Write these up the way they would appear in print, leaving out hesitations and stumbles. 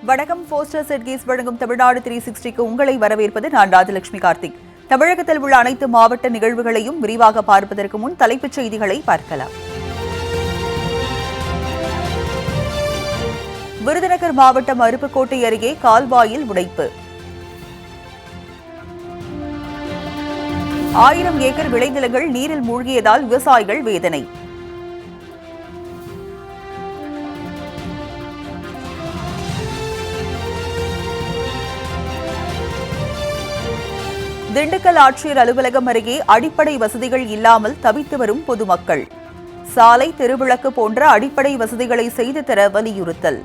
வணக்கம். போஸ்டர் செட்கேஸ் வழங்கும் தமிழ்நாடு 360க்கு உங்களை வரவேற்பது நான் ராஜலட்சுமி கார்த்திக். தமிழகத்தில் உள்ள அனைத்து மாவட்ட நிகழ்வுகளையும் விரிவாக பார்ப்பதற்கு முன் தலைப்புச் செய்திகளை பார்க்கலாம். விருதுநகர் மாவட்டம் அருப்புக்கோட்டை அருகே கால்வாயில் உடைப்பு. 1000 ஏக்கர் விளைநிலங்கள் நீரில் மூழ்கியதால் விவசாயிகள் வேதனை. திண்டுக்கல் ஆட்சியர் அலுவலகம் அருகே அடிப்படை வசதிகள் இல்லாமல் தவித்து வரும் பொதுமக்கள். சாலை, தெருவிளக்கு போன்ற அடிப்படை வசதிகளை செய்து தர வலியுறுத்தல்.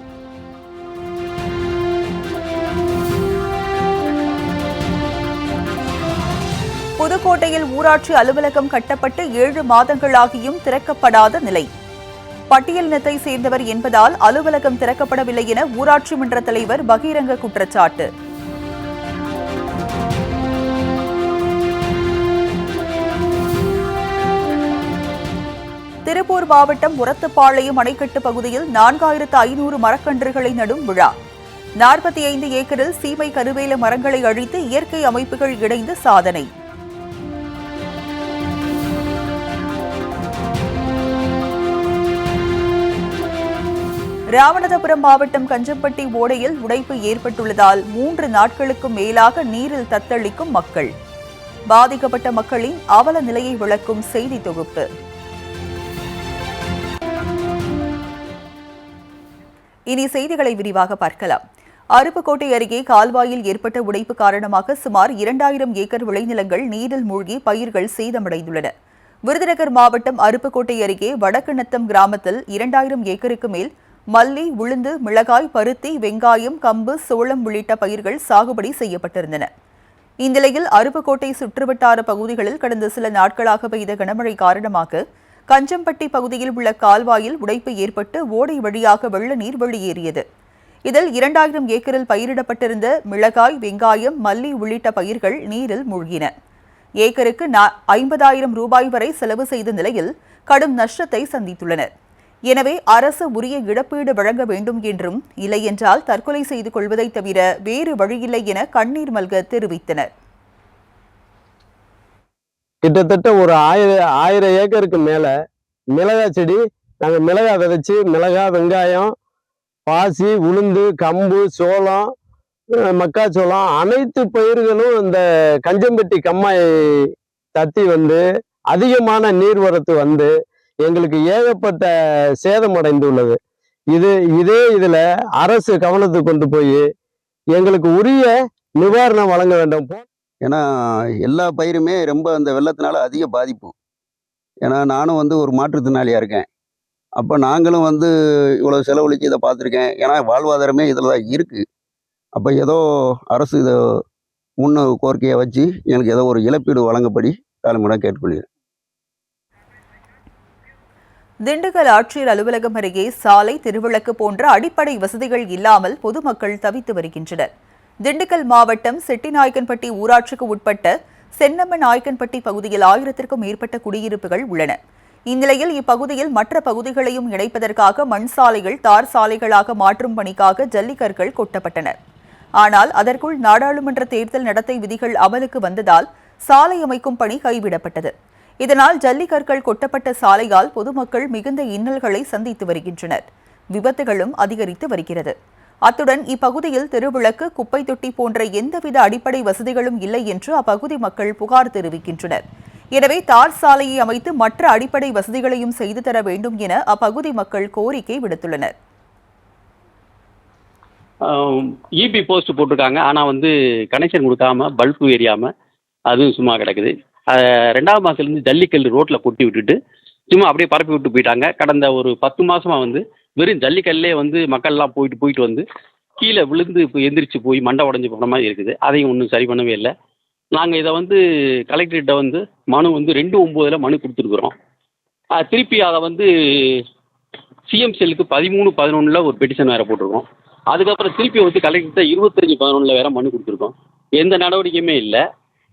புதுக்கோட்டையில் ஊராட்சி அலுவலகம் கட்டப்பட்டு 7 மாதங்களாகியும் திறக்கப்படாத நிலை. பட்டியலினத்தை சேர்ந்தவர் என்பதால் அலுவலகம் திறக்கப்படவில்லை என ஊராட்சி மன்ற தலைவர் பகிரங்க குற்றச்சாட்டு. திருப்பூர் மாவட்டம் உரத்துப்பாளையம் அணைக்கட்டு பகுதியில் 4500 மரக்கன்றுகளை நடும் விழா. 45 ஏக்கரில் சீமை கருவேல மரங்களை அழித்து இயற்கை அமைப்புகள் இணைந்து சாதனை. ராமநாதபுரம் மாவட்டம் கஞ்சம்பட்டி ஓடையில் உடைப்பு ஏற்பட்டுள்ளதால் 3 நாட்களுக்கும் மேலாக நீரில் தத்தளிக்கும் மக்கள். பாதிக்கப்பட்ட மக்களின் அவல நிலையை விளக்கும் செய்தி தொகுப்பு. இனி செய்திகளை விரிவாக பார்க்கலாம். அருப்புக்கோட்டை அருகே கால்வாயில் ஏற்பட்ட உடைப்பு காரணமாக சுமார் 2000 ஏக்கர் விளைநிலங்கள் நீரில் மூழ்கி பயிர்கள் சேதமடைந்துள்ளன. விருதுநகர் மாவட்டம் அருப்புக்கோட்டை அருகே வடக்குநத்தம் கிராமத்தில் 2000 ஏக்கருக்கு மேல் மல்லி, உளுந்து, மிளகாய், பருத்தி, வெங்காயம், கம்பு, சோளம் உள்ளிட்ட பயிர்கள் சாகுபடி செய்யப்பட்டிருந்தன. இந்நிலையில் அருப்புக்கோட்டை சுற்றுவட்டார பகுதிகளில் கடந்த சில நாட்களாக பெய்த கனமழை காரணமாக கஞ்சம்பட்டி பகுதியில் உள்ள கால்வாயில் உடைப்பு ஏற்பட்டு ஓடை வழியாக வெள்ள நீர் வெளியேறியது. இதில் 2000 ஏக்கரில் பயிரிடப்பட்டிருந்த மிளகாய், வெங்காயம், மல்லி உள்ளிட்ட பயிர்கள் நீரில் மூழ்கின. ஏக்கருக்கு 50,000 ரூபாய் வரை செலவு செய்த நிலையில் கடும் நஷ்டத்தை சந்தித்துள்ளனர். எனவே அரசு உரிய இழப்பீடு வழங்க வேண்டும் என்றும், இல்லையென்றால் தற்கொலை செய்து கொள்வதை தவிர வேறு வழியில்லை என கண்ணீர் மல்க தெரிவித்தனர். கிட்டத்தட்ட ஒரு 1000 ஏக்கருக்கு மேல மிளகாய் செடி நாங்கள் மிளகாய் விதைச்சு மிளகாய், வெங்காயம், பாசி, உளுந்து, கம்பு, சோளம், மக்காச்சோளம் அனைத்து பயிர்களும் இந்த கஞ்சம்பட்டி கம்மாய் தத்தி அதிகமான நீர்வரத்து எங்களுக்கு ஏகப்பட்ட சேதம் அடைந்துள்ளது. இதுல அரசு கவனத்துக்கு கொண்டு போய் எங்களுக்கு உரிய நிவாரணம் வழங்க வேண்டும். ஏன்னா எல்லா பயிருமே ரொம்ப அந்த வெள்ளத்தினால அதிக பாதிப்பு. ஏன்னா நானும் ஒரு மாற்றுத்திறனாளியாக இருக்கேன். அப்போ நாங்களும் இவ்வளோ செலவழித்து இதை பார்த்துருக்கேன். ஏன்னா வாழ்வாதாரமே இதில் தான் இருக்குது. அப்போ ஏதோ அரசு இதை முன்ன கோரிக்கையை வச்சு எனக்கு ஏதோ ஒரு இழப்பீடு வழங்கப்படி தாழ்மையுடன் கேட்டுக்கொள்கிறேன். திண்டுக்கல் ஆட்சியர் அலுவலகம் அருகே சாலை, தெருவிளக்கு போன்ற அடிப்படை வசதிகள் இல்லாமல் பொதுமக்கள் தவித்து வருகின்றனர். திண்டுக்கல் மாவட்டம் செட்டிநாயக்கன்பட்டி ஊராட்சிக்கு உட்பட்ட சென்னம்ம நாயக்கன்பட்டி பகுதியில் 1000க்கும் மேற்பட்ட குடியிருப்புகள் உள்ளன. இந்நிலையில் இப்பகுதியில் மற்ற பகுதிகளையும் இணைப்பதற்காக மண் சாலைகள் தார் சாலைகளாக மாற்றும் பணிக்காக ஜல்லிக்கற்கள் கொட்டப்பட்டன. ஆனால் அதற்குள் நாடாளுமன்ற தேர்தல் நடத்தை விதிகள் அமலுக்கு வந்ததால் சாலை அமைக்கும் பணி கைவிடப்பட்டது. இதனால் ஜல்லிக்கற்கள் கொட்டப்பட்ட சாலையால் பொதுமக்கள் மிகுந்த இன்னல்களை சந்தித்து வருகின்றனர். விபத்துகளும் அதிகரித்து வருகிறது. அத்துடன் இப்பகுதியில் தெருவிளக்கு, குப்பை தொட்டி போன்ற எந்தவித அடிப்படை வசதிகளும் இல்லை என்று அப்பகுதி மக்கள் புகார் தெரிவிக்கின்றனர். எனவே தார் சாலையை அமைத்து மற்ற அடிப்படை வசதிகளையும் செய்து தர வேண்டும் என அப்பகுதி மக்கள் கோரிக்கை விடுத்துள்ளனர். இபி போஸ்ட் போட்டிருக்காங்க. ஆனால் கனெக்ஷன் கொடுக்காம பல்பு எரியாம அதுவும் சும்மா கிடக்குது. 2ஆம் மாதத்துலேருந்து ஜல்லிக்கல் ரோட்டில் கொட்டி விட்டுட்டு சும்மா அப்படியே பரப்பி விட்டு போயிட்டாங்க. கடந்த ஒரு 10 மாதமாக வெறும் ஜல்லிக்கல்லே மக்கள்லாம் போயிட்டு கீழே விழுந்து இப்போ எந்திரிச்சு போய் மண்டை உடஞ்சி போன மாதிரி இருக்குது. அதையும் ஒன்றும் சரி பண்ணவே இல்லை. நாங்கள் இதை கலெக்டர்கிட்ட மனு 2/9 மனு கொடுத்துருக்குறோம். திருப்பி அதை சிஎம் செல்லுக்கு 13/11 ஒரு பெட்டிஷன் வேறு போட்டிருக்கோம். அதுக்கப்புறம் திருப்பி கலெக்டர்கிட்ட 25/11 வேறு மனு கொடுத்துருக்கோம். எந்த நடவடிக்கையுமே இல்லை.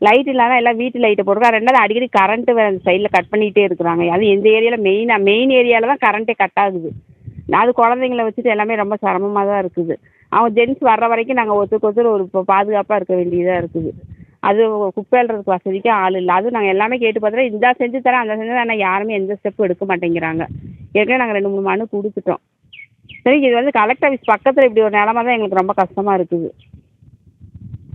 லைட் இல்லாமல் எல்லாம் வீட்டு லைட்டை போட்டுருக்கோம். 2வது அடிக்கடி கரண்ட்டு அந்த சைடில் கட் பண்ணிகிட்டே இருக்கிறாங்க. அது எந்த ஏரியாவில் மெயின் ஏரியாவில் தான் கரண்ட்டே கட் ஆகுது. அது குழந்தைங்கள வச்சுட்டு எல்லாமே ரொம்ப சிரமமாக தான் இருக்குது. அவங்க ஜென்ஸ் வர்ற வரைக்கும் நாங்கள் ஒருத்தருக்கு ஒரு பாதுகாப்பாக இருக்க வேண்டியதாக இருக்குது. அது குப்பை அள்ளுறதுக்கு வசதிக்கு ஆள் இல்லை. அதுவும் நாங்கள் எல்லாமே கேட்டு பார்த்தோம், இந்த செஞ்சு தரேன் அந்த செஞ்சு தரேன், ஆனால் யாருமே எந்த ஸ்டெப்பும் எடுக்க மாட்டேங்கிறாங்க. ஏற்கனவே நாங்கள் 2-3 மனு கொடுத்துட்டோம். சரி, இது வந்து கலெக்டர் ஆஃபீஸ் பக்கத்தில் இப்படி ஒரு நிலமை தான் எங்களுக்கு ரொம்ப கஷ்டமாக இருக்குது.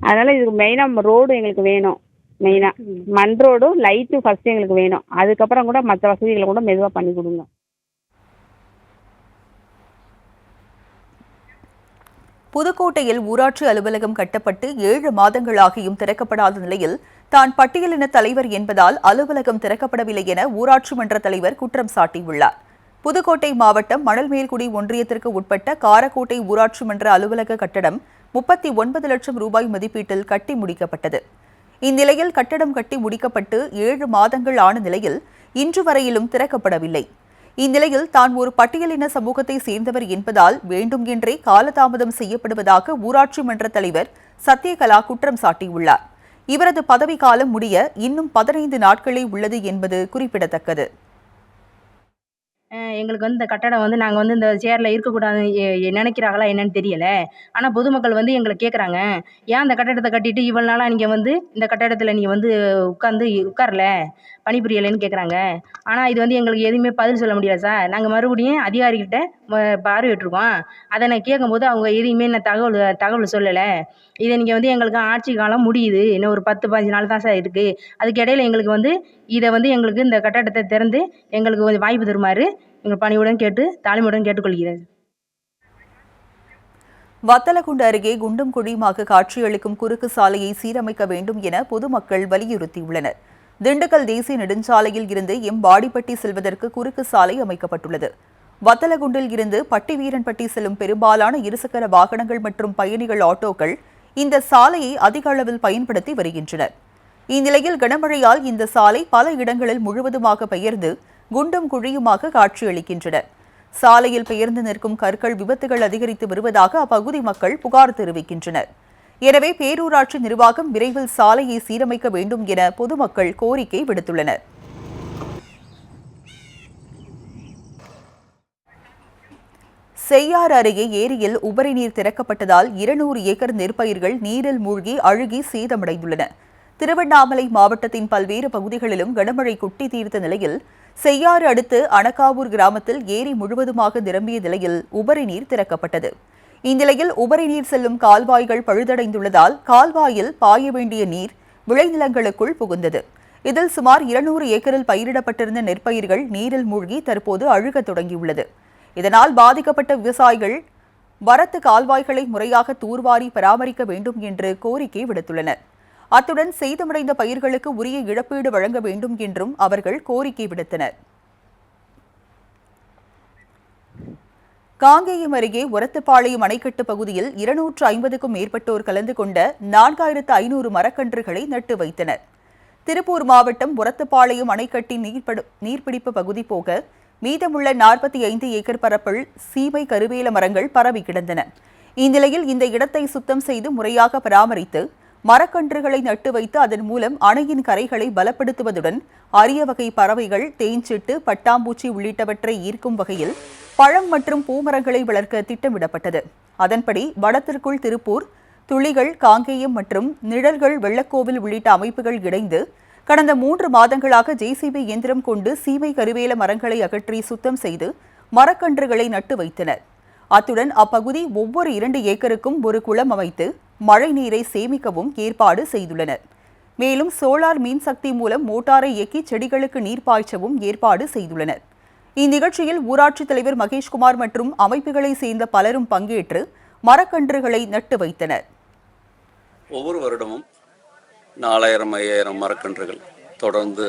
அதனால் இதுக்கு மெயினாக ரோடு எங்களுக்கு வேணும். மெயினாக மண் ரோடும் லைட்டும் ஃபஸ்ட்டு எங்களுக்கு வேணும். அதுக்கப்புறம் கூட மற்ற வசதிகளை கூட மெதுவாக பண்ணி கொடுங்க. புதுக்கோட்டையில் ஊராட்சி அலுவலகம் கட்டப்பட்டு 7 மாதங்களாகியும் திறக்கப்படாத நிலையில் தான் பட்டியலின தலைவர் என்பதால் அலுவலகம் திறக்கப்படவில்லை என ஊராட்சி மன்ற தலைவர் குற்றம் சாட்டியுள்ளார். புதுக்கோட்டை மாவட்டம் மணல்மேல்குடி ஒன்றியத்திற்கு உட்பட்ட காரக்கோட்டை ஊராட்சி மன்ற அலுவலக கட்டடம் 39 லட்சம் ரூபாய் மதிப்பீட்டில் கட்டி முடிக்கப்பட்டது. இந்நிலையில் கட்டடம் கட்டி முடிக்கப்பட்டு 7 மாதங்கள் ஆன நிலையில் இன்று வரையிலும் திறக்கப்படவில்லை. இந்நிலையில் தான் ஒரு பட்டியலின சமூகத்தை சேர்ந்தவர் என்பதால் வேண்டும் என்றே காலதாமதம் செய்யப்படுவதாக ஊராட்சி மன்ற தலைவர் சத்யகலா குற்றம் சாட்டியுள்ளார். இவரது பதவிக்காலம் முடிய இன்னும் 15 நாட்களே உள்ளது என்பது குறிப்பிடத்தக்கது. எங்களுக்கு வந்து இந்த கட்டடம் வந்து நாங்கள் வந்து இந்த சேரில் இருக்கக்கூடாது நினைக்கிறாங்களா என்னன்னு தெரியலை. ஆனால் பொதுமக்கள் வந்து எங்களை கேட்குறாங்க, ஏன் இந்த கட்டடத்தை கட்டிட்டு இவ்வளோ நாளாக நீங்கள் வந்து இந்த கட்டடத்தில் நீங்கள் வந்து உட்காரல பணிபுரியலைன்னு கேட்குறாங்க. ஆனால் இது வந்து எங்களுக்கு எதுவுமே பதில் சொல்ல முடியாது சார். நாங்கள் மறுபடியும் அதிகாரிகிட்ட பார்வையிட்டிருக்கோம். அதை நான் கேட்கும்போது அவங்க எதையுமே நான் தகவல் சொல்லலை. இதை நீங்கள் வந்து எங்களுக்கு ஆட்சி காலம் முடியுது, இன்னும் ஒரு 10-15 நாள் தான் சார் இருக்குது. அதுக்கு இடையில எங்களுக்கு வந்து இதை வந்து எங்களுக்கு இந்த கட்டடத்தை திறந்து எங்களுக்கு கொஞ்சம் வாய்ப்பு தருமாறு எங்கள் பணியுடன் தாழ்மையுடன் கேட்டுக்கொள்கிறேன். வத்தலகுண்டு அருகே குண்டும் குழியுமாக காட்சியளிக்கும் குறுக்கு சாலையை சீரமைக்க வேண்டும் என பொதுமக்கள் வலியுறுத்தியுள்ளனர். திண்டுக்கல் தேசிய நெடுஞ்சாலையில் இருந்து வாடிப்பட்டி செல்வதற்கு குறுக்கு சாலை அமைக்கப்பட்டுள்ளது. வத்தலகுண்டில் இருந்து பட்டிவீரன்பட்டி செல்லும் பெரும்பாலான இருசக்கர வாகனங்கள் மற்றும் பயணிகள் ஆட்டோக்கள் இந்த சாலையை அதிக அளவில் பயன்படுத்தி வருகின்றனர். இந்நிலையில் கனமழையால் இந்த சாலை பல இடங்களில் முழுவதுமாக பெயர்ந்து குண்டும் குழியுமாக காட்சியளிக்கின்றன. சாலையில் பெயர்ந்து நிற்கும் கற்கள் விபத்துகள் அதிகரித்து வருவதாக அப்பகுதி மக்கள் புகார் தெரிவிக்கின்றனர். எனவே பேரூராட்சி நிர்வாகம் விரைவில் சாலையை சீரமைக்க வேண்டும் என பொதுமக்கள் கோரிக்கை விடுத்துள்ளனர். செய்யாறு அருகே ஏரியில் உபரி நீர் திறக்கப்பட்டதால் 200 ஏக்கர் நெற்பயிர்கள் நீரில் மூழ்கி அழுகி சேதமடைந்துள்ளன. திருவண்ணாமலை மாவட்டத்தின் பல்வேறு பகுதிகளிலும் கனமழை கொட்டி தீர்த்த நிலையில் செய்யாறு அடுத்து அணக்காவூர் கிராமத்தில் ஏரி முழுவதுமாக நிரம்பிய நிலையில் உபரி நீர் திறக்கப்பட்டது. இந்நிலையில் உபரி நீர் செல்லும் கால்வாய்கள் பழுதடைந்துள்ளதால் கால்வாயில் பாய வேண்டிய நீர் விளைநிலங்களுக்குள் புகுந்தது. இதில் சுமார் 200 ஏக்கரில் பயிரிடப்பட்டிருந்த நெற்பயிர்கள் நீரில் மூழ்கி தற்போது அழுகத் தொடங்கியுள்ளது. இதனால் பாதிக்கப்பட்ட விவசாயிகள் வரத்து கால்வாய்களை முறையாக தூர்வாரி பராமரிக்க வேண்டும் என்று கோரிக்கை விடுத்துள்ளனர். அத்துடன் சேதமடைந்த பயிர்களுக்கு உரிய இழப்பீடு வழங்க வேண்டும் என்றும் அவர்கள் கோரிக்கை விடுத்தனர். காங்கேயம் அருகே ஒரத்துப்பாளையம் அணைக்கட்டு பகுதியில் 250க்கும் மேற்பட்டோர் கலந்து கொண்ட 4500 மரக்கன்றுகளை நட்டு வைத்தனர். திருப்பூர் மாவட்டம் ஒரத்துப்பாளையம் அணைக்கட்டின் நீர்பிடிப்பு பகுதி போக மீதமுள்ள 45 ஏக்கர் பரப்பில் சீமை கருவேல மரங்கள் பரவி கிடந்தன. இந்நிலையில் இந்த இடத்தை சுத்தம் செய்து முறையாக பராமரித்து மரக்கன்றுகளை நட்டு வைத்து அதன் மூலம் அணையின் கரைகளை பலப்படுத்துவதுடன் அரிய வகை பறவைகள், தேன்சிட்டு, பட்டாம்பூச்சி உள்ளிட்டவற்றை ஈர்க்கும் வகையில் பழம் மற்றும் பூமரங்களை வளர்க்க திட்டமிடப்பட்டது. அதன்படி வடத்திற்குள் திருப்பூர், துளிகள், காங்கேயம் மற்றும் நிழல்கள், வெள்ளக்கோவில் உள்ளிட்ட அமைப்புகள் இணைந்து கடந்த 3 மாதங்களாக ஜேசிபி இயந்திரம் கொண்டு சீமை கருவேல மரங்களை அகற்றி சுத்தம் செய்து மரக்கன்றுகளை நட்டு வைத்தனர். அத்துடன் அப்பகுதி ஒவ்வொரு 2 ஏக்கருக்கும் ஒரு குளம் அமைத்து மழை நீரை சேமிக்கவும் ஏற்பாடு செய்துள்ளனர். மேலும் சோலார் மின்சக்தி மூலம் மோட்டாரை இயக்கி செடிகளுக்கு நீர் பாய்ச்சவும் ஏற்பாடு செய்துள்ளனர். இந்நிகழ்ச்சியில் ஊராட்சித் தலைவர் மகேஷ்குமார் மற்றும் அமைப்புகளை சேர்ந்த பலரும் பங்கேற்று மரக்கன்றுகளை நட்டு வைத்தனர். ஒவ்வொரு வருடமும் 4000-5000 மரக்கன்றுகள் தொடர்ந்து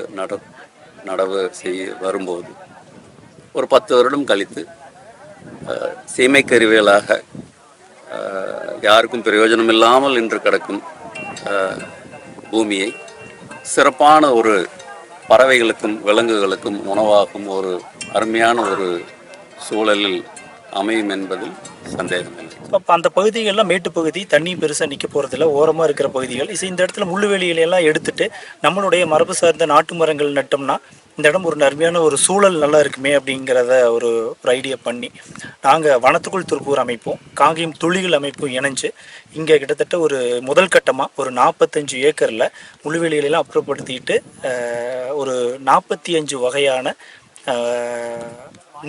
நடவு செய்ய வரும்போது ஒரு 10 வருடம் கழித்து சீமை கருவேலாக யாருக்கும் பிரயோஜனம் இல்லாமல் இன்று கிடக்கும் பூமியை சிறப்பான ஒரு பறவைகளுக்கும் விலங்குகளுக்கும் உணவாகும் ஒரு அருமையான ஒரு சூழலில் அமையும் என்பதில் சந்தேகமில்லை. இப்போ அந்த பகுதிகள்லாம் மேட்டு பகுதி, தண்ணி பெருசாக நிற்க போகிறதில்ல, ஓரமாக இருக்கிற பகுதிகள். இந்த இடத்துல முள்ளுவெளிகளை எல்லாம் எடுத்துட்டு நம்மளுடைய மரபு சார்ந்த நாட்டு மரங்கள் நட்டோம்னா இந்த இடம் ஒரு அருமையான ஒரு சூழல் நல்லா இருக்குமே அப்படிங்கிறத ஒரு ஐடியா பண்ணி நாங்கள் வனத்துக்குள் திருப்பூர் அமைப்பும் காங்கேயம் துளிகள் அமைப்பும் இணைஞ்சு இங்கே கிட்டத்தட்ட ஒரு முதல் கட்டமாக ஒரு 45 ஏக்கரில் முள்ளுவேலிகளெல்லாம் அப்புறப்படுத்திட்டு ஒரு 45 வகையான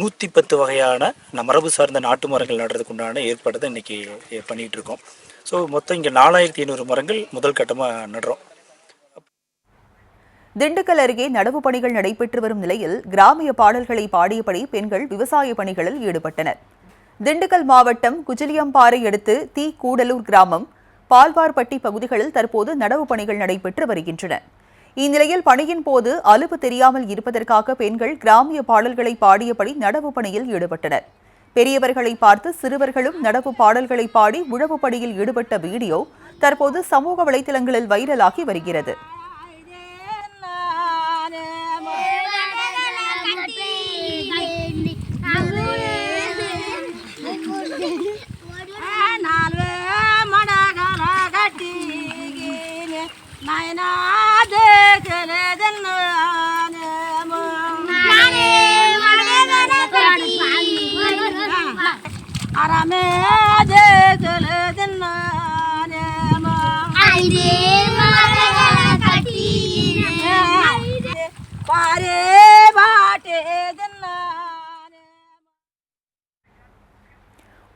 110 வகையான மரபு சார்ந்த நாட்டு மரங்கள் நடுறதுக்கு உண்டான ஏற்பாடு தான் இன்றைக்கி பண்ணிகிட்டு இருக்கோம். ஸோ மொத்தம் இங்கே 4500 மரங்கள் முதல் கட்டமாக நடுறோம். திண்டுக்கல் அருகே நடவு பணிகள் நடைபெற்று வரும் நிலையில் கிராமிய பாடல்களை பாடியபடி பெண்கள் விவசாய பணிகளில் ஈடுபட்டனர். திண்டுக்கல் மாவட்டம் குஜிலியம்பாறை அடுத்து தி கூடலூர் கிராமம், பால்வார்பட்டி பகுதிகளில் தற்போது நடவு பணிகள் நடைபெற்று வருகின்றன. இந்நிலையில் பணியின் போது அலுப்பு தெரியாமல் இருப்பதற்காக பெண்கள் கிராமிய பாடல்களை பாடியபடி நடவு பணியில் ஈடுபட்டனர். பெரியவர்களை பார்த்து சிறுவர்களும் நடவு பாடல்களை பாடி உழவு பணியில் ஈடுபட்ட வீடியோ தற்போது சமூக வலைதளங்களில் வைரலாகி வருகிறது.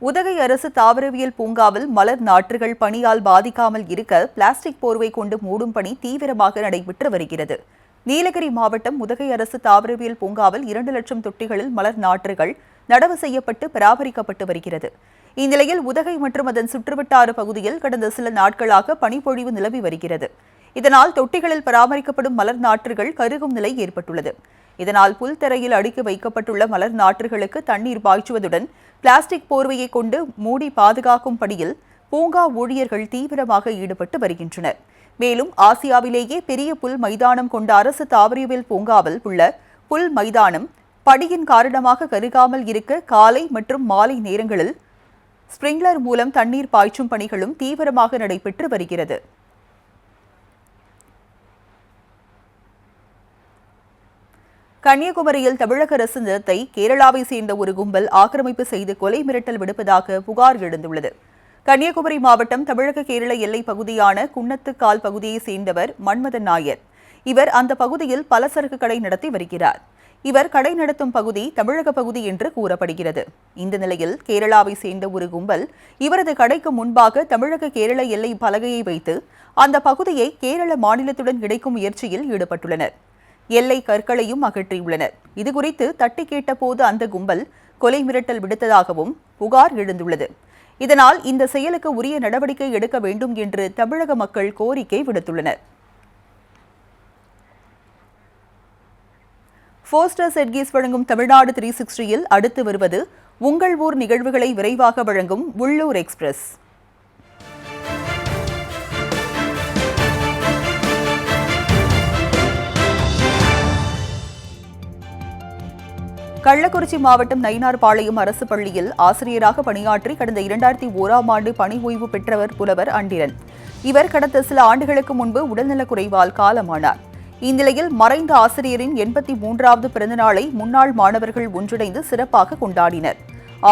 உதகை அரசு தாவரவியல் பூங்காவில் மலர் நாற்றுகள் பனியால் பாதிக்காமல் இருக்க பிளாஸ்டிக் போர்வை கொண்டு மூடும் பணி தீவிரமாக நடைபெற்று வருகிறது. நீலகிரி மாவட்டம் உதகை அரசு தாவரவியல் பூங்காவில் 2 லட்சம் தொட்டிகளில் மலர் நாற்றுகள் நடவு செய்யப்பட்டு பராமரிக்கப்பட்டு வருகிறது. இந்நிலையில் உதகை மற்றும் அதன் சுற்றுவட்டார பகுதியில் கடந்த சில நாட்களாக பனிப்பொழிவு நிலவி வருகிறது. இதனால் தொட்டிகளில் பராமரிக்கப்படும் மலர் நாற்றுகள் கருகும் நிலை ஏற்பட்டுள்ளது. இதனால் புல்தரையில் அடுக்கி வைக்கப்பட்டுள்ள மலர் நாற்றுகளுக்கு தண்ணீர் பாய்ச்சுவதுடன் பிளாஸ்டிக் போர்வையை கொண்டு மூடி பாதுகாக்கும் பணியில் பூங்கா ஊழியர்கள் தீவிரமாக ஈடுபட்டு வருகின்றனர். மேலும் ஆசியாவிலேயே பெரிய புல் மைதானம் கொண்ட அரசு தாவரவியல் பூங்காவில் உள்ள புல் மைதானம் பனியின் காரணமாக கருகாமல் இருக்க காலை மற்றும் மாலை நேரங்களில் ஸ்பிரிங்க்லர் மூலம் தண்ணீர் பாய்ச்சும் பணிகளும் தீவிரமாக நடைபெற்று வருகிறது. கன்னியாகுமரியில் தமிழக அரசு நிலத்தை கேரளாவை சேர்ந்த ஒரு கும்பல் ஆக்கிரமிப்பு செய்து கொலை மிரட்டல் விடுப்பதாக புகார் எழுந்துள்ளது. கன்னியாகுமரி மாவட்டம் தமிழக கேரள எல்லைப் பகுதியான குன்னத்துக்கால் பகுதியைச் சேர்ந்தவர் மன்மதன் நாயர். இவர் அந்த பகுதியில் பலசரக்கு கடை நடத்தி வருகிறார். இவர் கடை நடத்தும் பகுதி தமிழக பகுதி என்று கூறப்படுகிறது. இந்த நிலையில் கேரளாவை சேர்ந்த ஒரு கும்பல் இவரது கடைக்கு முன்பாக தமிழக கேரள எல்லை பலகையை வைத்து அந்த பகுதியை கேரள மாநிலத்துடன் இணைக்கும் முயற்சியில் ஈடுபட்டுள்ளனர். எல்லை கற்களையும் அகற்றியுள்ளனர். இதுகுறித்து தட்டி கேட்டபோது அந்த கும்பல் கொலை மிரட்டல் விடுத்ததாகவும் புகார் எழுந்துள்ளது. இதனால் இந்த செயலுக்கு உரிய நடவடிக்கை எடுக்க வேண்டும் என்று தமிழக மக்கள் கோரிக்கை விடுத்துள்ளனர். போஸ்டர் செட்கீஸ் வழங்கும் தமிழ்நாடு 360யில் அடுத்து வருவது உங்கள் ஊர் நிகழ்வுகளை விரைவாக வழங்கும் உள்ளூர் எக்ஸ்பிரஸ். கள்ளக்குறிச்சி மாவட்டம் நயினார்பாளையம் அரசு பள்ளியில் ஆசிரியராக பணியாற்றி கடந்த 2001ஆம் ஆண்டு பணி ஓய்வு பெற்றவர் புலவர் அண்டிரன். இவர் கடந்த சில ஆண்டுகளுக்கு முன்பு உடல்நலக்குறைவால் காலமானார். இந்நிலையில் மறைந்த ஆசிரியரின் 83வது பிறந்தநாளை முன்னாள் மாணவர்கள் ஒன்றிணைந்து சிறப்பாக கொண்டாடினர்.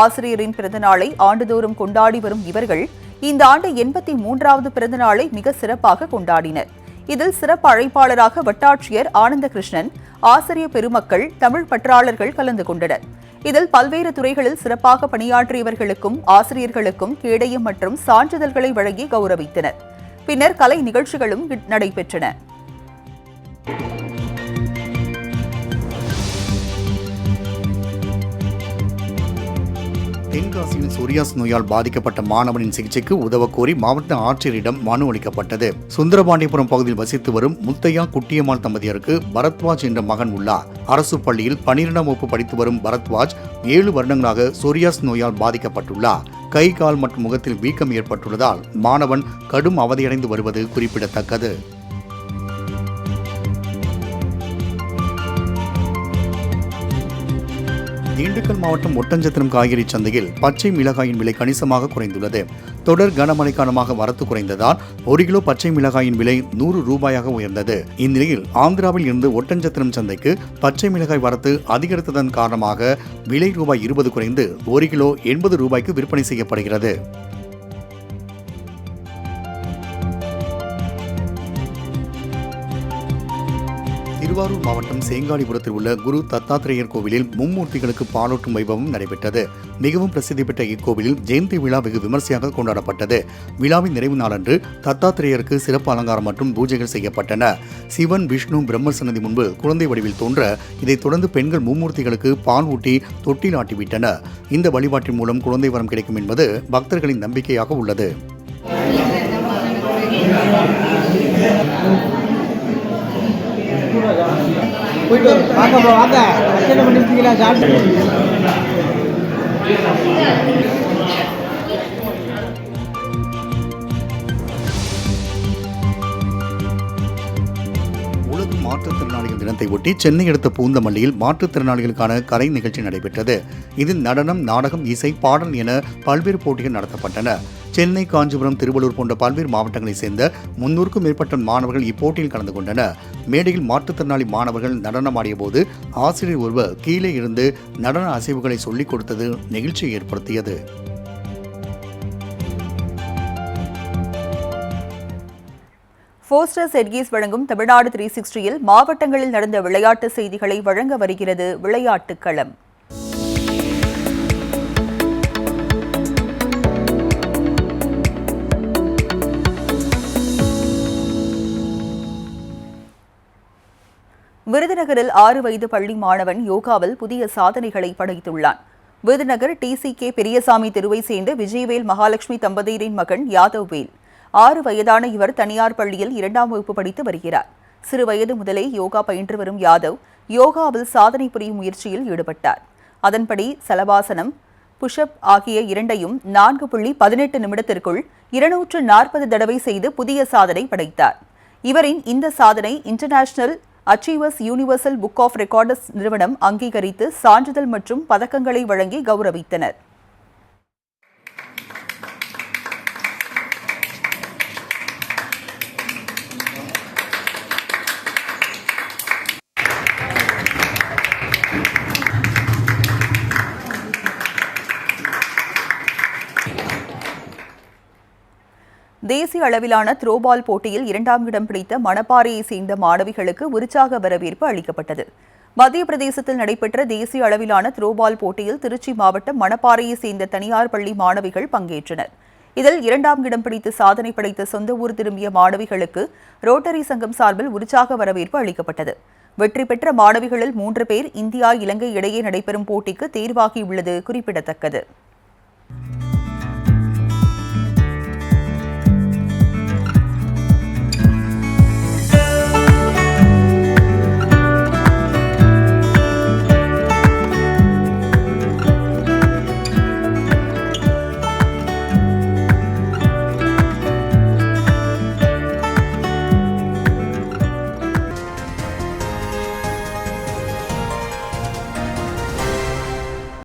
ஆசிரியரின் பிறந்தநாளை ஆண்டுதோறும் கொண்டாடி வரும் இவர்கள் இந்த ஆண்டு 83வது பிறந்தநாளை மிக சிறப்பாக கொண்டாடினர். இதில் சிறப்பு அழைப்பாளராக வட்டாட்சியர் ஆனந்தகிருஷ்ணன், ஆசிரியர் பெருமக்கள், தமிழ் பற்றாளர்கள் கலந்து கொண்டனர். இதில் பல்வேறு துறைகளில் சிறப்பாக பணியாற்றியவர்களுக்கும் ஆசிரியர்களுக்கும் கேடயம் மற்றும் சான்றிதழ்களை வழங்கி கௌரவித்தனர். பின்னர் கலை நிகழ்ச்சிகளும் நடைபெற்றன. தென்காசியில் சொரியாஸ் நோயால் பாதிக்கப்பட்ட மாணவனின் சிகிச்சைக்கு உதவக்கோரி மாவட்ட ஆட்சியரிடம் மனு அளிக்கப்பட்டது. சுந்தரபாண்டியபுரம் பகுதியில் வசித்து வரும் முத்தையா குட்டியம்மாள் தம்பதியருக்கு பரத்வாஜ் என்ற மகன் உள்ளார். அரசு பள்ளியில் 12ஆம் வகுப்பு படித்து வரும் பரத்வாஜ் 7 வருடங்களாக சொரியாஸ் நோயால் பாதிக்கப்பட்டுள்ளார். கை, கால் மற்றும் முகத்தில் வீக்கம் ஏற்பட்டுள்ளதால் மாணவன் கடும் அவதியடைந்து வருவது குறிப்பிடத்தக்கது. திண்டுக்கல் மாவட்டம் ஒட்டஞ்சத்திரம் காய்கறி சந்தையில் பச்சை மிளகாயின் விலை கணிசமாக குறைந்துள்ளது. தொடர் கனமழை காரணமாக வரத்து குறைந்ததால் 1 கிலோ பச்சை மிளகாயின் விலை 100 ரூபாயாக உயர்ந்தது. இந்நிலையில் ஆந்திராவில் இருந்து ஒட்டஞ்சத்திரம் சந்தைக்கு பச்சை மிளகாய் வரத்து அதிகரித்ததன் காரணமாக விலை ரூபாய் 20 குறைந்து 1 கிலோ 80 ரூபாய்க்கு விற்பனை செய்யப்படுகிறது. திருவாரூர் மாவட்டம் சேங்காடிபுரத்தில் உள்ள குரு தத்தாத்திரேயர் கோவிலில் மும்மூர்த்திகளுக்கு பாலூட்டும் வைபவம் நடைபெற்றது. மிகவும் பிரசித்தி பெற்ற இக்கோவிலில் ஜெயந்தி விழா வெகு விமர்சையாக கொண்டாடப்பட்டது. விழாவின் நிறைவு நாளன்று தத்தாத்திரேயருக்கு சிறப்பு அலங்காரம் மற்றும் பூஜைகள் செய்யப்பட்டன. சிவன், விஷ்ணு, பிரம்மர் சன்னதி முன்பு குழந்தை வடிவில் தோன்ற, இதைத் தொடர்ந்து பெண்கள் மும்மூர்த்திகளுக்கு பால் ஊட்டி தொட்டில் ஆட்டிவிட்டனர். இந்த வழிபாட்டின் மூலம் குழந்தை வரம் கிடைக்கும் என்பது பக்தர்களின் நம்பிக்கையாக உள்ளது. உலக மாற்றுத்திறனாளிகள் தினத்தை ஒட்டி சென்னை அடுத்த பூந்தமல்லியில் மாற்றுத்திறனாளிகளுக்கான கலை நிகழ்ச்சி நடைபெற்றது. இதில் நடனம், நாடகம், இசை, பாடல் என பல்வேறு போட்டிகள் நடத்தப்பட்டன. சென்னை, காஞ்சிபுரம், திருவள்ளூர் போன்ற பல்வேறு மாவட்டங்களைச் சேர்ந்த 300க்கும் மேற்பட்ட மாணவர்கள் இப்போட்டியில் கலந்து கொண்டனர். மேடையில் மாற்றுத்திறனாளி மாணவர்கள் நடனமாடிய போது ஆசிரியர் ஒருவர் கீழே இருந்து நடன அசைவுகளை சொல்லிக் கொடுத்தது நெகிழ்ச்சியை ஏற்படுத்தியது. போஸ்டர் செட்கீஸ் வழங்கும் தமிழ்நாடு 360யில் மாவட்டங்களில் நடந்த விளையாட்டு செய்திகளை வழங்க வருகிறது விளையாட்டுக் களம். விருதுநகரில் 6 வயது பள்ளி மாணவன் யோகாவில் புதிய சாதனைகளை படைத்துள்ளான். விருதுநகர் TCK பெரியசாமி தெருவை சேர்ந்த விஜயவேல் மகாலட்சுமி தம்பதியரின் மகன் யாதவ்வேல். 6 வயதான இவர் தனியார் பள்ளியில் 2ஆம் வகுப்பு படித்து வருகிறார். சிறு வயது முதலே யோகா பயின்று வரும் யாதவ் யோகாவில் சாதனை புரியும் முயற்சியில் ஈடுபட்டார். அதன்படி சலபாசனம், புஷ்அப் ஆகிய இரண்டையும் 4.18 நிமிடத்திற்குள் 240 தடவை செய்து புதிய சாதனை படைத்தார். இவரின் இந்த சாதனை international achievers universal book of records நிறுவனம் அங்கீகரித்து சான்றிதழ் மற்றும் பதக்கங்களை வழங்கி கௌரவித்தனர். தேசிய அளவிலான த்ரோபால் போட்டியில் 2ஆம் இடம் பிடித்த மணப்பாறையை சேர்ந்த மாணவிகளுக்கு உற்சாக வரவேற்பு அளிக்கப்பட்டது. மத்திய பிரதேசத்தில் நடைபெற்ற தேசிய அளவிலான த்ரோபால் போட்டியில் திருச்சி மாவட்டம் மணப்பாறையை சேர்ந்த தனியார் பள்ளி மாணவிகள் பங்கேற்றனர். இதில் 2ஆம் இடம் பிடித்து சாதனை படைத்த சொந்த ஊர் திரும்பிய மாணவிகளுக்கு ரோட்டரி சங்கம் சார்பில் உற்சாக வரவேற்பு அளிக்கப்பட்டது. வெற்றி பெற்ற மாணவிகளில் 3 பேர் இந்தியா, இலங்கை இடையே நடைபெறும் போட்டிக்கு தேர்வாகியுள்ளது குறிப்பிடத்தக்கது.